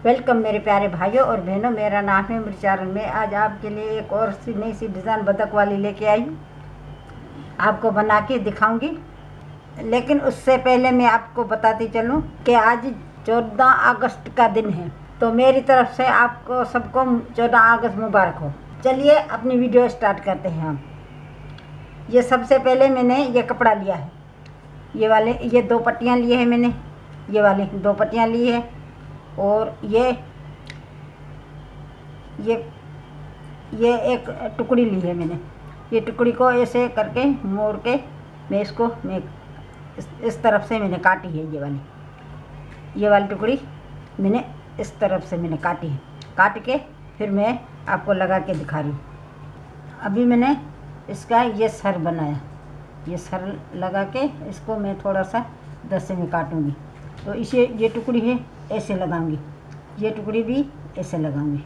Welcome मेरे प्यारे भाइयों और बहनों, मेरा नाम है मिर्चारन। मैं आज आपके लिए एक और सी नई सी डिज़ाइन बतख वाली लेके आई हूँ। आपको बना के दिखाऊंगी, लेकिन उससे पहले मैं आपको बताती चलूँ कि आज 14 अगस्त का दिन है। तो मेरी तरफ से आपको सबको 14 अगस्त मुबारक हो। चलिए अपनी वीडियो स्टार्ट करते हैं हम। ये सबसे पहले मैंने ये कपड़ा लिया है, ये 2 पट्टियाँ लिए हैं मैंने, ये वाली 2 पट्टियाँ ली है। और ये एक टुकड़ी ली है मैंने। ये टुकड़ी को ऐसे करके मोड़ के मैं इस तरफ से मैंने काटी है। ये वाली टुकड़ी मैंने इस तरफ से मैंने काटी है। काट के फिर मैं आपको लगा के दिखा रही हूँ। अभी मैंने इसका ये सर बनाया, ये सर लगा के इसको मैं थोड़ा सा 10 से मैं काटूँगी। तो इसे ये टुकड़ी है ऐसे लगाऊंगी, ये टुकड़ी भी ऐसे लगाऊंगी,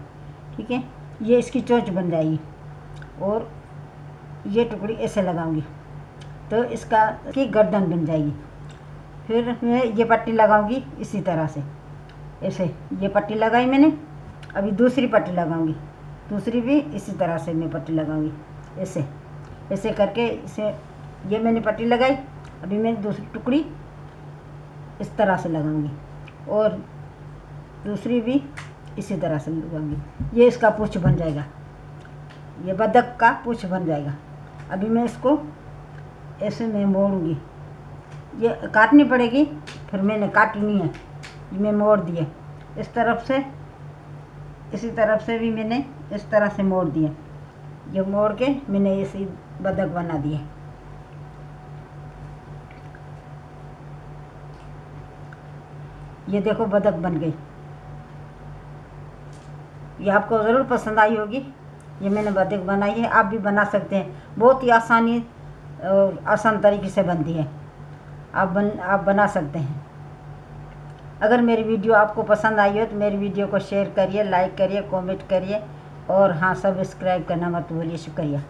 ठीक है। ये इसकी चोंच बन जाएगी और ये टुकड़ी ऐसे लगाऊंगी तो इसकी गर्दन बन जाएगी। फिर मैं ये पट्टी लगाऊंगी इसी तरह से, ऐसे ये पट्टी लगाई मैंने। अभी दूसरी पट्टी लगाऊंगी, दूसरी भी इसी तरह से मैं पट्टी लगाऊंगी, ऐसे करके इसे ये मैंने पट्टी लगाई। अभी मैं दूसरी टुकड़ी इस तरह से लगाऊंगी और दूसरी भी इसी तरह से लगाऊंगी। ये इसका पूँछ बन जाएगा, ये बतख का पूँछ बन जाएगा। अभी मैं इसको ऐसे मैं मोड़ूंगी, ये काटनी पड़ेगी, फिर मैंने काटी नहीं है, मैं मोड़ दिए इस तरफ से, इसी तरफ से भी मैंने इस तरह से मोड़ दिए। ये मोड़ के मैंने ऐसी बतख बना दिए। ये देखो बतख बन गई। ये आपको ज़रूर पसंद आई होगी। ये मैंने बतख बनाई है, आप भी बना सकते हैं। बहुत ही आसान तरीके से बनती है, आप बना सकते हैं। अगर मेरी वीडियो आपको पसंद आई हो तो मेरी वीडियो को शेयर करिए, लाइक करिए, कमेंट करिए और हाँ, सब्सक्राइब करना मत भूलिए। शुक्रिया।